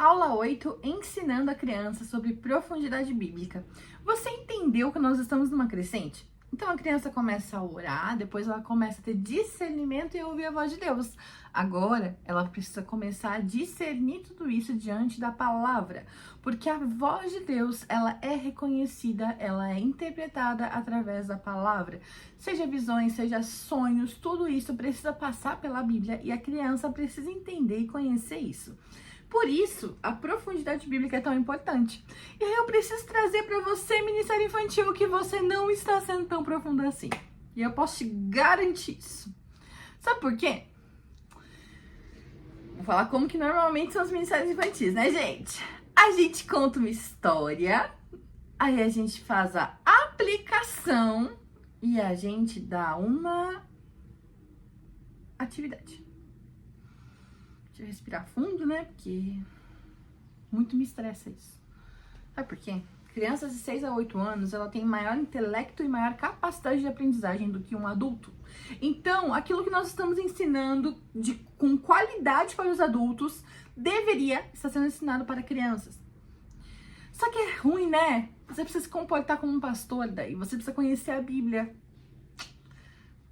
Aula 8, ensinando a criança sobre profundidade bíblica. Você entendeu que nós estamos numa crescente? Então a criança começa a orar, depois ela começa a ter discernimento e ouvir a voz de Deus. Agora ela precisa começar a discernir tudo isso diante da palavra, porque a voz de Deus, ela é reconhecida, ela é interpretada através da palavra. Seja visões, seja sonhos, tudo isso precisa passar pela Bíblia e a criança precisa entender e conhecer isso. Por isso, a profundidade bíblica é tão importante. E aí eu preciso trazer para você, ministério infantil, que você não está sendo tão profundo assim. E eu posso te garantir isso. Sabe por quê? Vou falar como que normalmente são os ministérios infantis, né, gente? A gente conta uma história, aí a gente faz a aplicação e a gente dá uma atividade. Deixa eu respirar fundo, né? Porque muito me estressa isso. Sabe por quê? Crianças de 6 a 8 anos, ela tem maior intelecto e maior capacidade de aprendizagem do que um adulto. Então, aquilo que nós estamos ensinando com qualidade para os adultos, deveria estar sendo ensinado para crianças. Só que é ruim, né? Você precisa se comportar como um pastor daí. Você precisa conhecer a Bíblia.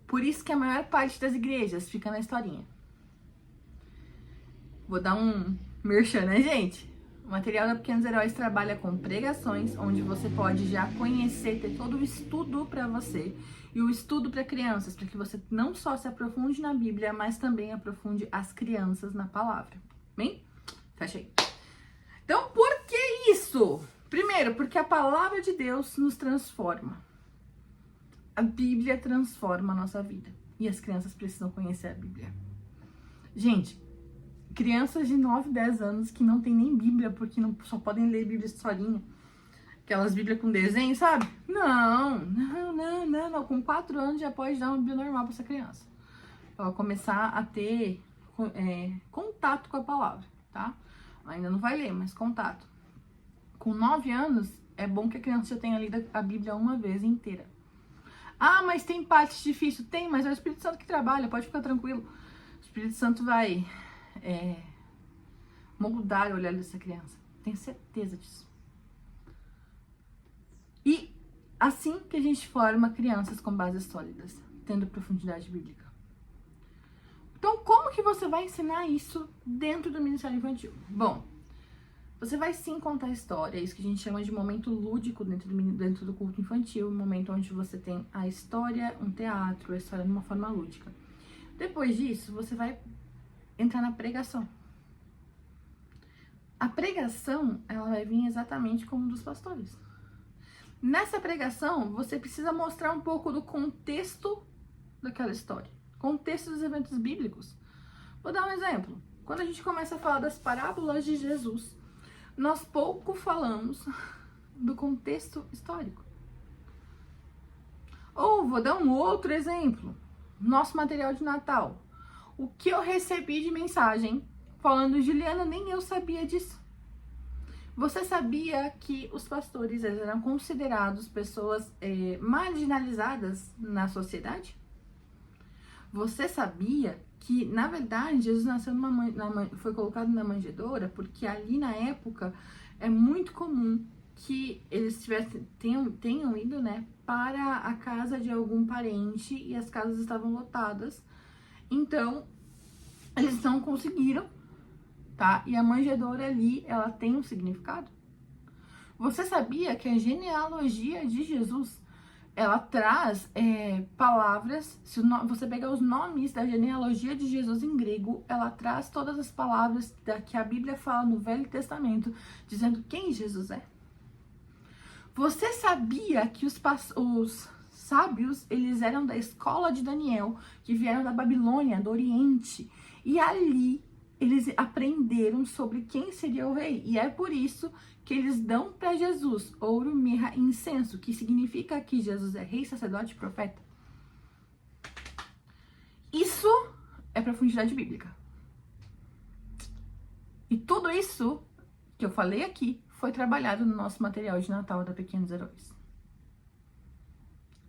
Por isso que a maior parte das igrejas fica na historinha. Vou dar um merchan, né, gente? O material da Pequenos Heróis trabalha com pregações, onde você pode já conhecer, ter todo o estudo para você e o estudo para crianças, para que você não só se aprofunde na Bíblia, mas também aprofunde as crianças na palavra. Bem? Fecha aí. Então, por que isso? Primeiro, porque a palavra de Deus nos transforma. A Bíblia transforma a nossa vida. E as crianças precisam conhecer a Bíblia. Gente, crianças de 9, 10 anos que não tem nem Bíblia, porque não, só podem ler Bíblia historinha. Aquelas Bíblias com desenho, sabe? Não. Com 4 anos já pode dar uma Bíblia normal para essa criança. Ela começar a ter contato com a palavra, tá? Ainda não vai ler, mas contato. Com 9 anos, é bom que a criança já tenha lido a Bíblia uma vez inteira. Ah, mas tem partes difíceis? Tem, mas é o Espírito Santo que trabalha, pode ficar tranquilo. O Espírito Santo vai moldar o olhar dessa criança. Tenho certeza disso. E assim que a gente forma crianças com bases sólidas, tendo profundidade bíblica. Então, como que você vai ensinar isso dentro do Ministério Infantil? Bom, você vai sim contar história, isso que a gente chama de momento lúdico dentro do culto infantil, um momento onde você tem a história, um teatro, a história de uma forma lúdica. Depois disso, você vai entrar na pregação. A pregação, ela vai vir exatamente como dos pastores. Nessa pregação, você precisa mostrar um pouco do contexto daquela história, contexto dos eventos bíblicos. Vou dar um exemplo. Quando a gente começa a falar das parábolas de Jesus, nós pouco falamos do contexto histórico. Ou vou dar um outro exemplo. Nosso material de Natal. O que eu recebi de mensagem falando, Juliana, nem eu sabia disso. Você sabia que os pastores eram considerados pessoas marginalizadas na sociedade? Você sabia que, na verdade, Jesus nasceu foi colocado na manjedoura porque ali na época é muito comum que eles tenham ido, né, para a casa de algum parente e as casas estavam lotadas. Então, eles não conseguiram, tá? E a manjedoura ali, ela tem um significado. Você sabia que a genealogia de Jesus, ela traz palavras, se você pegar os nomes da genealogia de Jesus em grego, ela traz todas as palavras que a Bíblia fala no Velho Testamento, dizendo quem Jesus é. Você sabia que os sábios, eles eram da escola de Daniel, que vieram da Babilônia, do Oriente, e ali eles aprenderam sobre quem seria o rei, e é por isso que eles dão para Jesus ouro, mirra e incenso, que significa que Jesus é rei, sacerdote e profeta. Isso é profundidade bíblica. E tudo isso que eu falei aqui foi trabalhado no nosso material de Natal da Pequenos Heróis.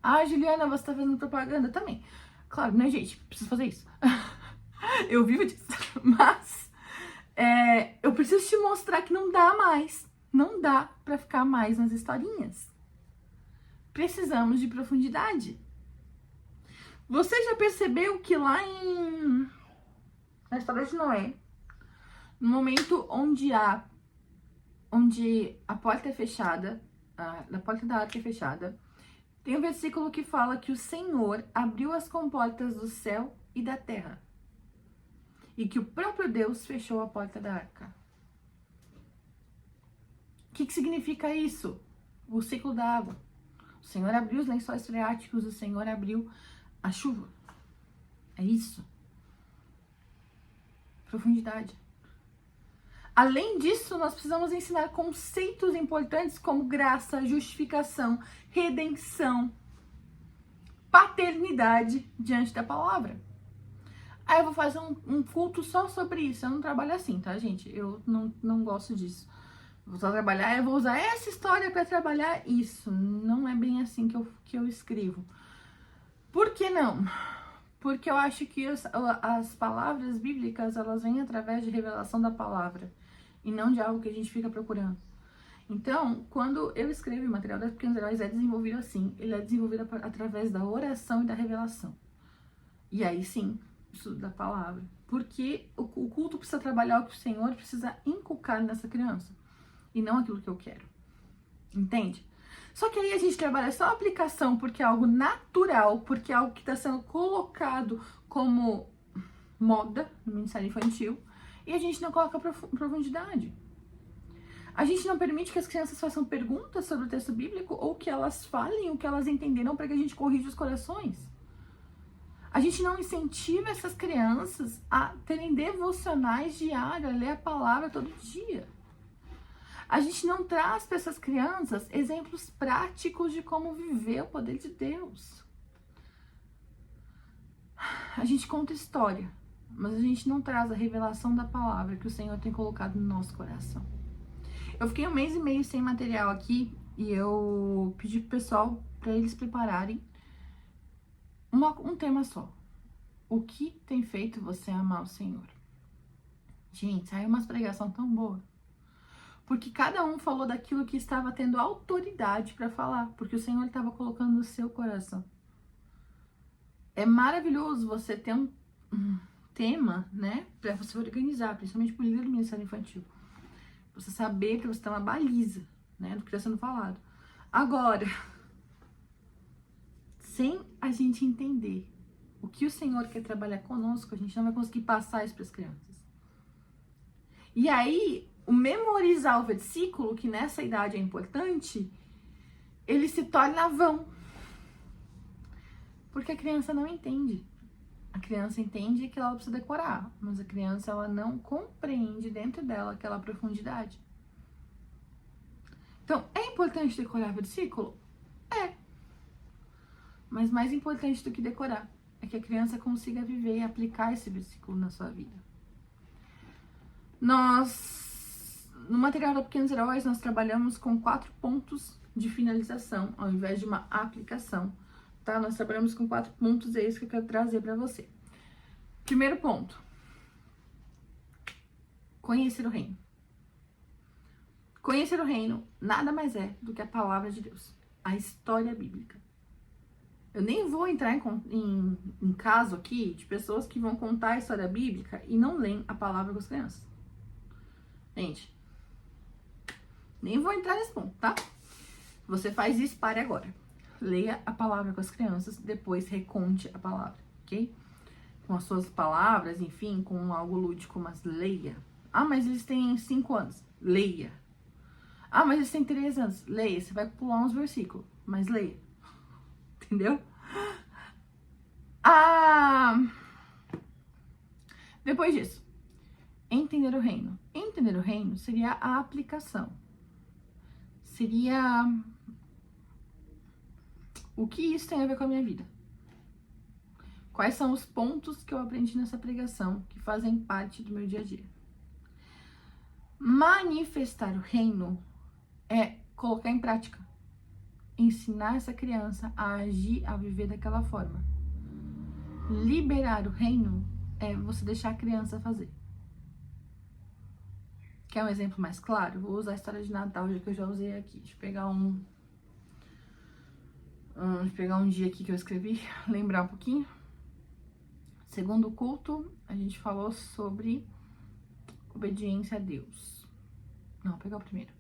Ah, Juliana, você tá fazendo propaganda também. Claro, né, gente? Preciso fazer isso. Eu vivo disso. Mas eu preciso te mostrar que não dá mais. Não dá pra ficar mais nas historinhas. Precisamos de profundidade. Você já percebeu que lá na história de Noé, no momento onde a porta é fechada, a porta da arca é fechada, tem um versículo que fala que o Senhor abriu as comportas do céu e da terra. E que o próprio Deus fechou a porta da arca. O que significa isso? O ciclo da água. O Senhor abriu os lençóis freáticos, o Senhor abriu a chuva. É isso. Profundidade. Além disso, nós precisamos ensinar conceitos importantes como graça, justificação, redenção, paternidade diante da palavra. Aí eu vou fazer um culto só sobre isso. Eu não trabalho assim, tá, gente? Eu não gosto disso. Vou só trabalhar, eu vou usar essa história para trabalhar isso. Não é bem assim que eu escrevo. Por que não? Porque eu acho que as palavras bíblicas, elas vêm através de revelação da palavra. E não de algo que a gente fica procurando. Então, quando eu escrevo o material das Pequenos Heróis, é desenvolvido assim. Ele é desenvolvido através da oração e da revelação. E aí sim, estudo da palavra. Porque o culto precisa trabalhar o que o Senhor precisa inculcar nessa criança. E não aquilo que eu quero. Entende? Só que aí a gente trabalha só a aplicação porque é algo natural, porque é algo que está sendo colocado como moda no Ministério Infantil. E a gente não coloca profundidade. A gente não permite que as crianças façam perguntas sobre o texto bíblico ou que elas falem o que elas entenderam para que a gente corrija os corações. A gente não incentiva essas crianças a terem devocionais diários, a ler a palavra todo dia. A gente não traz para essas crianças exemplos práticos de como viver o poder de Deus. A gente conta história, mas a gente não traz a revelação da palavra que o Senhor tem colocado no nosso coração. Eu fiquei 1 mês e meio sem material aqui e eu pedi pro pessoal para eles prepararem um tema só. O que tem feito você amar o Senhor? Gente, saiu umas pregação tão boa. Porque cada um falou daquilo que estava tendo autoridade para falar, porque o Senhor estava colocando no seu coração. É maravilhoso você ter um tema, né, para você organizar, principalmente pro líder do Ministério Infantil. Você saber que você tem uma baliza, né, do que está sendo falado. Agora, sem a gente entender o que o Senhor quer trabalhar conosco, a gente não vai conseguir passar isso para as crianças. E aí, o memorizar o versículo, que nessa idade é importante, ele se torna vão. Porque a criança não entende. A criança entende que ela precisa decorar, mas a criança ela não compreende dentro dela aquela profundidade. Então, é importante decorar versículo? É. Mas mais importante do que decorar é que a criança consiga viver e aplicar esse versículo na sua vida. No material da Pequenos Heróis, nós trabalhamos com 4 pontos de finalização, ao invés de uma aplicação, tá? Nós trabalhamos com 4 pontos, é isso que eu quero trazer para você. Primeiro ponto. Conhecer o reino. Conhecer o reino nada mais é do que a palavra de Deus, a história bíblica. Eu nem vou entrar em caso aqui de pessoas que vão contar a história bíblica e não leem a palavra com as crianças. Gente, nem vou entrar nesse ponto, tá? Você faz isso, pare agora. Leia a palavra com as crianças, depois reconte a palavra, ok? Com as suas palavras, enfim, com algo lúdico, mas leia. Ah, mas eles têm 5 anos. Leia. Ah, mas eles têm 3 anos. Leia. Você vai pular uns versículos, mas leia. Entendeu? Depois disso, entender o reino. Entender o reino seria a aplicação. Seria o que isso tem a ver com a minha vida. Quais são os pontos que eu aprendi nessa pregação que fazem parte do meu dia a dia. Manifestar o reino é colocar em prática. Ensinar essa criança a agir, a viver daquela forma. Liberar o reino é você deixar a criança fazer. Quer um exemplo mais claro? Vou usar a história de Natal, já que eu já usei aqui. Deixa eu pegar um dia aqui que eu escrevi, lembrar um pouquinho. Segundo culto, a gente falou sobre obediência a Deus. Não, vou pegar o primeiro.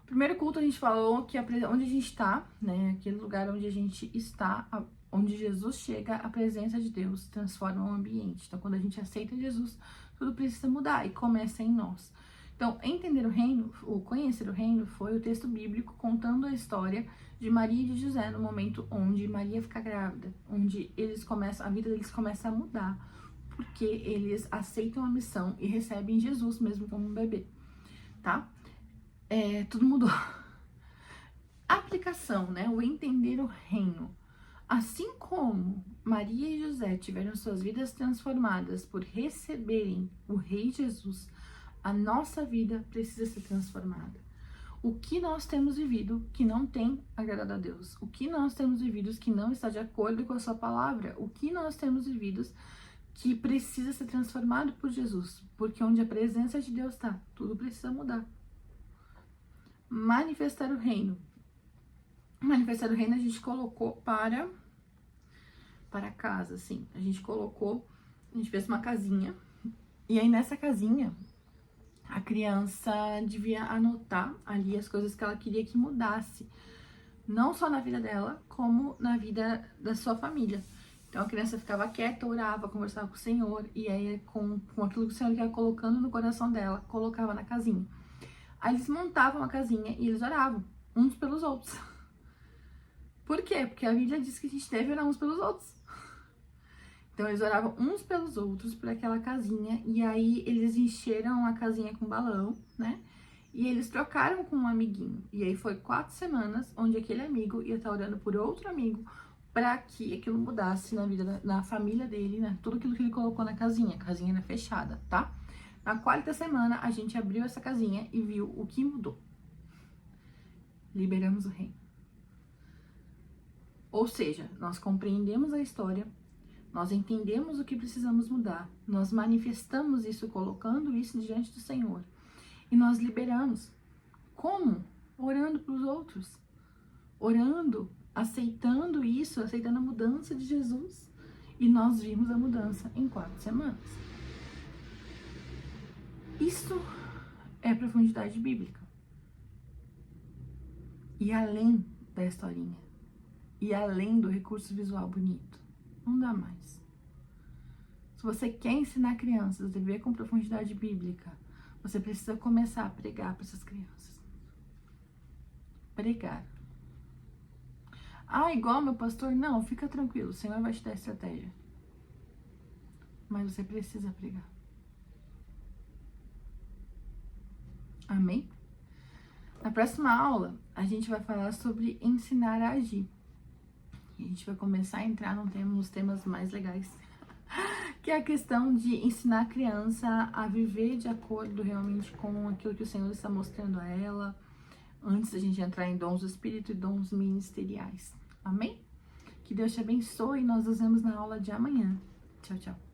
O primeiro culto a gente falou que onde a gente está, né? Aquele lugar onde a gente está, onde Jesus chega, a presença de Deus transforma o ambiente. Então, quando a gente aceita Jesus, tudo precisa mudar e começa em nós. Então, entender o reino, ou conhecer o reino, foi o texto bíblico contando a história de Maria e de José no momento onde Maria fica grávida, onde a vida deles começa a mudar, porque eles aceitam a missão e recebem Jesus mesmo como um bebê, tá? Tudo mudou. Aplicação, né? O entender o reino. Assim como Maria e José tiveram suas vidas transformadas por receberem o Rei Jesus, a nossa vida precisa ser transformada. O que nós temos vivido que não tem agradado a Deus? O que nós temos vivido que não está de acordo com a sua palavra? O que nós temos vivido que precisa ser transformado por Jesus? Porque onde a presença de Deus está, tudo precisa mudar. Manifestar o reino. Manifestar o reino a gente colocou para casa, assim. A gente fez uma casinha. E aí nessa casinha, a criança devia anotar ali as coisas que ela queria que mudasse. Não só na vida dela, como na vida da sua família. Então a criança ficava quieta, orava, conversava com o Senhor. E aí com aquilo que o Senhor ia colocando no coração dela, colocava na casinha. Aí eles montavam a casinha e eles oravam uns pelos outros. Por quê? Porque a Bíblia diz que a gente deve orar uns pelos outros. Então eles oravam uns pelos outros por aquela casinha. E aí eles encheram a casinha com balão, né? E eles trocaram com um amiguinho. E aí foi 4 semanas onde aquele amigo ia estar orando por outro amigo para que aquilo mudasse na vida, na família dele, né? Tudo aquilo que ele colocou na casinha. A casinha era fechada, tá? Na 4ª semana, a gente abriu essa casinha e viu o que mudou. Liberamos o reino. Ou seja, nós compreendemos a história, nós entendemos o que precisamos mudar, nós manifestamos isso, colocando isso diante do Senhor. E nós liberamos. Como? Orando para os outros. Orando, aceitando isso, aceitando a mudança de Jesus. E nós vimos a mudança em 4 semanas. Isso é profundidade bíblica. E além da historinha, e além do recurso visual bonito, não dá mais. Se você quer ensinar crianças a viver com profundidade bíblica, você precisa começar a pregar para essas crianças. Pregar. Ah, igual meu pastor? Não, fica tranquilo, o Senhor vai te dar estratégia. Mas você precisa pregar. Amém? Na próxima aula, a gente vai falar sobre ensinar a agir. E a gente vai começar a entrar nos temas mais legais, que é a questão de ensinar a criança a viver de acordo realmente com aquilo que o Senhor está mostrando a ela, antes da gente entrar em dons do Espírito e dons ministeriais. Amém? Que Deus te abençoe e nós nos vemos na aula de amanhã. Tchau, tchau.